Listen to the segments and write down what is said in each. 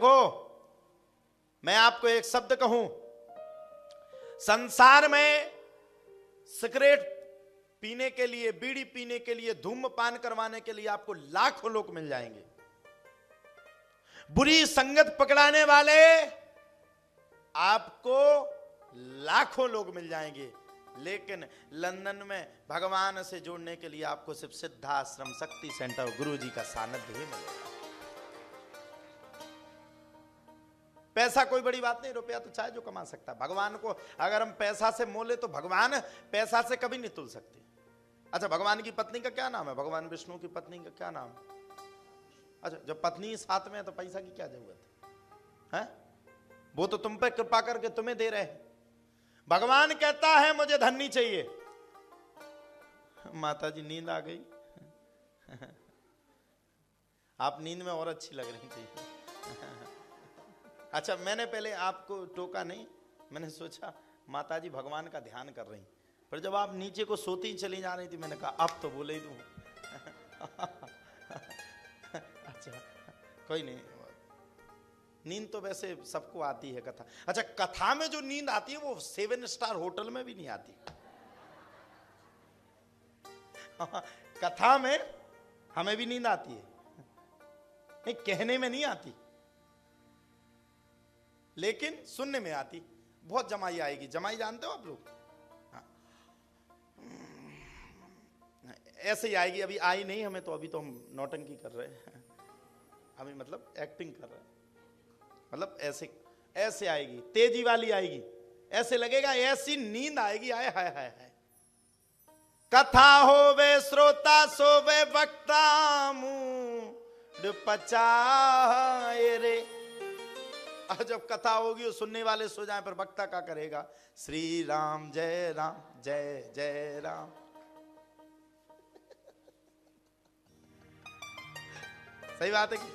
देखो मैं आपको एक शब्द कहूं, संसार में सिगरेट पीने के लिए, बीड़ी पीने के लिए, धूम्रपान करवाने के लिए आपको लाखों लोग मिल जाएंगे। बुरी संगत पकड़ाने वाले आपको लाखों लोग मिल जाएंगे, लेकिन लंदन में भगवान से जोड़ने के लिए आपको सिर्फ सिद्धाश्रम शक्ति सेंटर गुरु जी का सानिध्य ही मिलेगा। पैसा कोई बड़ी बात नहीं, रुपया तो चाहे जो कमा सकता है। भगवान को अगर हम पैसा से मोले तो भगवान पैसा से कभी नहीं तुल सकते। अच्छा, भगवान की पत्नी का क्या नाम है? भगवान विष्णु की पत्नी का क्या नाम है? अच्छा, जब पत्नी साथ में है तो पैसा की क्या जरूरत है? वो तो तुम पे कृपा करके तुम्हें दे रहे हैं। भगवान कहता है मुझे धन नहीं चाहिए। माता जी नींद आ गई। आप नींद में और अच्छी लग रही थी। अच्छा, मैंने पहले आपको टोका नहीं, मैंने सोचा माता जी भगवान का ध्यान कर रही, पर जब आप नीचे को सोती ही चली जा रही थी, मैंने कहा अब तो बोले ही दूं। अच्छा, कोई नहीं, नींद तो वैसे सबको आती है कथा। अच्छा, कथा में जो नींद आती है वो 7 स्टार होटल में भी नहीं आती। कथा में हमें भी नींद आती है, नहीं कहने में नहीं आती, लेकिन सुनने में आती। बहुत जमाई आएगी। जमाई जानते हो आप लोग? हाँ। ऐसे ही आएगी। अभी आई नहीं हमें, तो अभी तो हम नौटंकी कर रहे हैं, अभी मतलब एक्टिंग कर रहे हैं। मतलब ऐसे ऐसे आएगी, तेजी वाली आएगी, ऐसे लगेगा, ऐसी नींद आएगी। आए हाय हाय हाय। कथा होवे श्रोता सोवे वक्ता मुंड पचाए रे। और जब कथा होगी सुनने वाले सो जाए, पर वक्ता क्या करेगा? श्री राम जय राम जय जय राम। सही बात है कि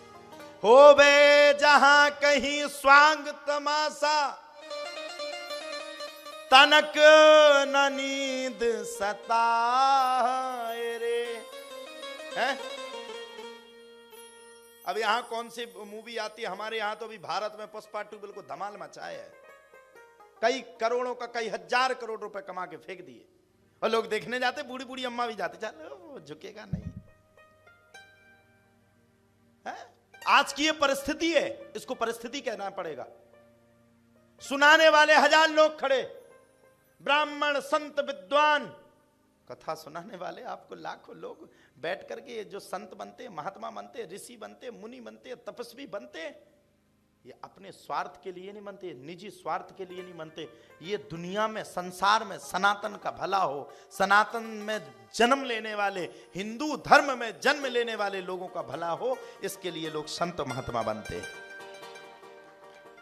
होवे जहां कहीं स्वांग तमाशा, तनक न नींद सताए रे। हैं? अब यहां कौन सी मूवी आती है? हमारे यहां तो अभी भारत में पुष्पा 2 बिल्कुल धमाल मचाया है। कई करोड़ों का, कई हजार करोड़ रुपए कमा के फेंक दिए, और लोग देखने जाते, बूढ़ी बूढ़ी अम्मा भी जाते। चलो झुकेगा नहीं है? आज की ये परिस्थिति है, इसको परिस्थिति कहना पड़ेगा। सुनाने वाले हजार लोग खड़े, ब्राह्मण संत विद्वान, कथा सुनाने वाले आपको लाखों लोग बैठ करके जो संत बनते, महात्मा बनते, ऋषि बनते, मुनि बनते, तपस्वी बनते, ये अपने स्वार्थ के लिए नहीं बनते, निजी स्वार्थ के लिए नहीं बनते। ये दुनिया में, संसार में सनातन का भला हो, सनातन में जन्म लेने वाले, हिंदू धर्म में जन्म लेने वाले लोगों का भला हो, इसके लिए लोग संत महात्मा बनते।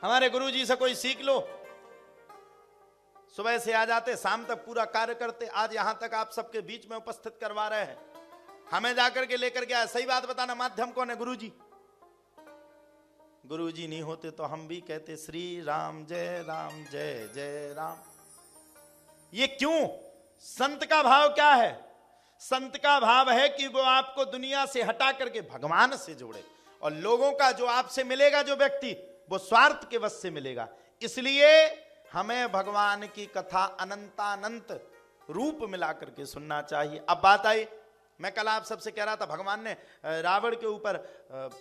हमारे गुरु जी से कोई सीख लो। सुबह से आ जाते, शाम तक पूरा कार्य करते। आज यहां तक आप सबके बीच में उपस्थित करवा रहे हैं, हमें जाकर के लेकर के आए। सही बात बताना, माध्यम कौन है? गुरु जी। गुरु जी नहीं होते तो हम भी कहते श्री राम जय जय राम। ये क्यों? संत का भाव क्या है? संत का भाव है कि वो आपको दुनिया से हटा करके भगवान से जोड़े, और लोगों का जो आपसे मिलेगा, जो व्यक्ति, वो स्वार्थ के वश से मिलेगा। इसलिए हमें भगवान की कथा अनंतानंत रूप मिला करके सुनना चाहिए। अब बात आई, मैं कल आप सबसे कह रहा था भगवान ने रावण के ऊपर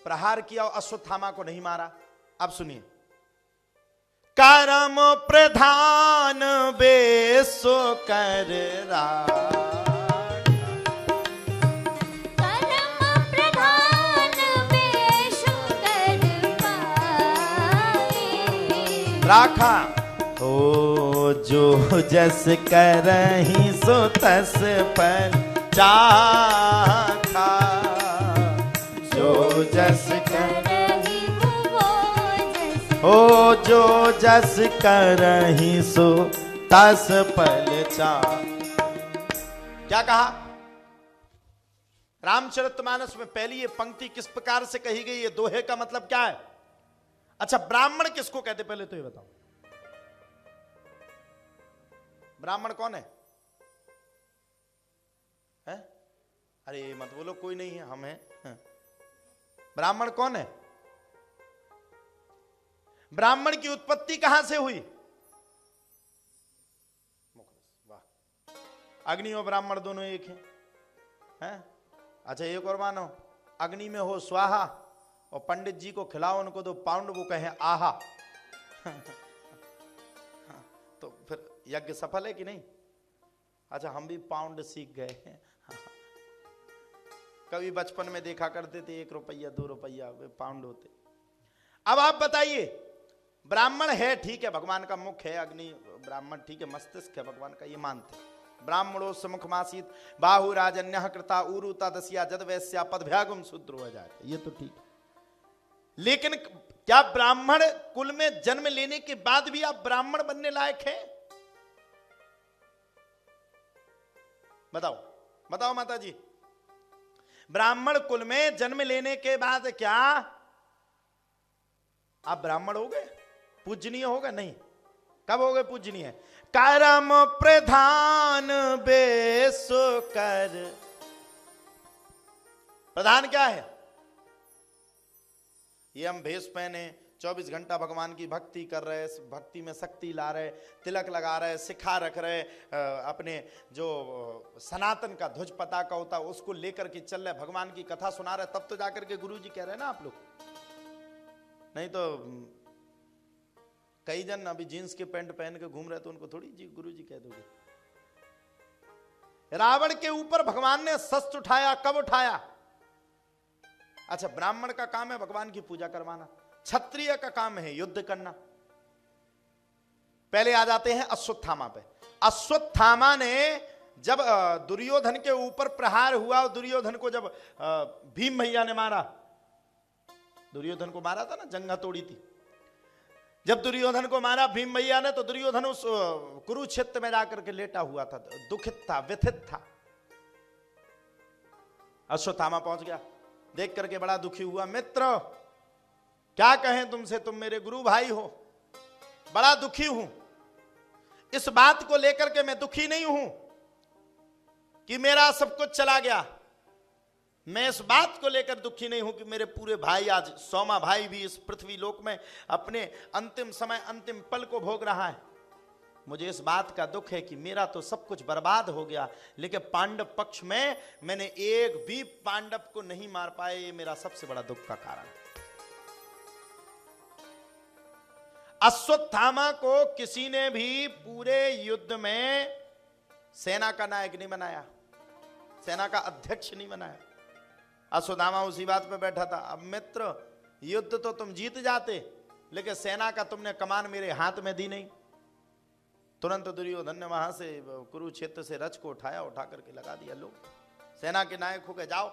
प्रहार किया और अश्वत्थामा को नहीं मारा। अब सुनिए, कर्म प्रधान बेसो कर राखा, ओ जो जस करहि सो तस पर चाखा, जो जस करहि ओ जो जस करहि सो तस पल चाखा। क्या कहा? रामचरितमानस में पहली ये पंक्ति किस प्रकार से कही गई? ये दोहे का मतलब क्या है? अच्छा, ब्राह्मण किसको कहते पहले तो ये बताओ। ब्राह्मण कौन है? हैं? अरे मत बोलो कोई नहीं है, हम हैं। ब्राह्मण कौन है? ब्राह्मण की उत्पत्ति कहां से हुई? वाह, अग्नि और ब्राह्मण दोनों एक हैं? अच्छा एक और मानो, अग्नि में हो स्वाहा और पंडित जी को खिलाओ उनको 2 पाउंड, वो कहें आहा। तो फिर यज्ञ सफल है कि नहीं? अच्छा हम भी पाउंड सीख गए हैं। कभी बचपन में देखा करते थे 1 रुपया 2 रुपया वे पाउंड होते। अब आप बताइए, ब्राह्मण है ठीक है, भगवान का मुख है, अग्नि ब्राह्मण ठीक है, मस्तिष्क है भगवान का, ये मानते। ब्राह्मणो समुखमासीत बाहु राजन्य कृता उरुता दसिया जद वैश्या पदभ्यागम शूद्रो हो जाए, ये तो ठीक। लेकिन क्या ब्राह्मण कुल में जन्म लेने के बाद भी आप ब्राह्मण बनने लायक हैं? बताओ बताओ माता जी, ब्राह्मण कुल में जन्म लेने के बाद क्या आप ब्राह्मण हो गए, पूजनीय हो गए? नहीं। कब हो गए पूजनीय? कर्म प्रधान बेस कर। प्रधान क्या है? ये हम भेष पहने 24 घंटा भगवान की भक्ति कर रहे, भक्ति में शक्ति ला रहे, तिलक लगा रहे, सिखा रख रहे, अपने जो सनातन का ध्वज पताका होता है उसको लेकर के चल रहे, भगवान की कथा सुना रहे, तब तो जाकर के गुरु जी कह रहे हैं ना आप लोग। नहीं तो कई जन अभी जीन्स के पैंट पहन के घूम रहे तो उनको थोड़ी जी गुरु जी कह दोगे। रावण के ऊपर भगवान ने शस्त्र उठाया, कब उठाया? अच्छा ब्राह्मण का काम है भगवान की पूजा करवाना, क्षत्रिय का काम है युद्ध करना। पहले आ जाते हैं अश्वत्थामा पे। अश्वत्थामा ने जब दुर्योधन के ऊपर प्रहार हुआ, दुर्योधन को जब भीम भैया ने मारा, दुर्योधन को मारा था ना, जंगा तोड़ी थी। जब दुर्योधन को मारा भीम भैया ने, तो दुर्योधन उस कुरुक्षेत्र में जाकर के लेटा हुआ था, दुखित था, व्यथित था। अश्वत्थामा पहुंच गया, देख करके बड़ा दुखी हुआ। मित्र क्या कहें तुमसे, तुम मेरे गुरु भाई हो, बड़ा दुखी हूं। इस बात को लेकर के मैं दुखी नहीं हूं कि मेरा सब कुछ चला गया, मैं इस बात को लेकर दुखी नहीं हूं कि मेरे पूरे भाई, आज 100वां भाई भी इस पृथ्वी लोक में अपने अंतिम समय, अंतिम पल को भोग रहा है। मुझे इस बात का दुख है कि मेरा तो सब कुछ बर्बाद हो गया, लेकिन पांडव पक्ष में मैंने एक भी पांडव को नहीं मार पाए, ये मेरा सबसे बड़ा दुख का कारण है। अश्वत्थामा को किसी ने भी पूरे युद्ध में सेना का नायक नहीं बनाया, सेना का अध्यक्ष नहीं बनाया। अश्वत्थामा उसी बात पे बैठा था। अब मित्र युद्ध तो तुम जीत जाते, लेकिन सेना का तुमने कमान मेरे हाथ में दी नहीं। तुरंत दुर्योधन ने वहां से कुरुक्षेत्र से रथ को उठाया, उठा करके लगा दिया। लो सेना के नायक हो गए, जाओ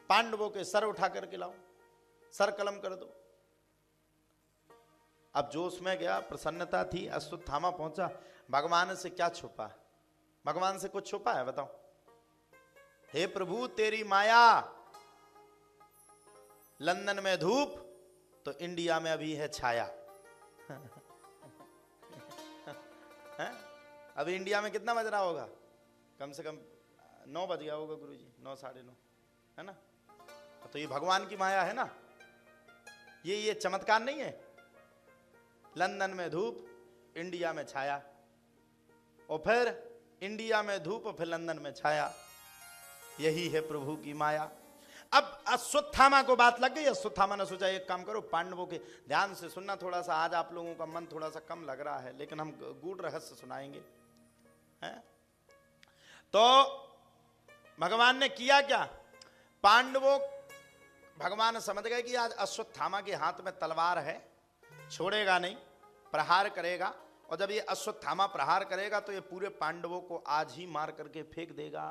पांडवों के सर उठा करके लाओ, सर कलम कर दो। अब जो उसमें गया, प्रसन्नता थी, अश्वत्थामा पहुंचा। भगवान से क्या छुपा? भगवान से कुछ छुपा है? बताओ। हे प्रभु तेरी माया, लंदन में धूप तो इंडिया में अभी है छाया। अभी इंडिया में कितना बज रहा होगा? कम से कम 9 बज गया होगा गुरुजी, 9 साढ़े 9, है ना? तो ये भगवान की माया है ना, ये चमत्कार नहीं है। लंदन में धूप, इंडिया में छाया, और फिर इंडिया में धूप और फिर लंदन में छाया। यही है प्रभु की माया। अब अश्वत्थामा को बात लग गई। अश्वत्थामा ने सोचा एक काम करो, पांडवों के, ध्यान से सुनना थोड़ा सा, आज आप लोगों का मन थोड़ा सा कम लग रहा है, लेकिन हम गूढ़ रहस्य सुनाएंगे, हैं? तो भगवान ने किया क्या? पांडवों, भगवान समझ गए कि आज अश्वत्थामा के हाथ में तलवार है, छोड़ेगा नहीं, प्रहार करेगा, और जब ये अश्वत्थामा प्रहार करेगा तो ये पूरे पांडवों को आज ही मार करके फेंक देगा।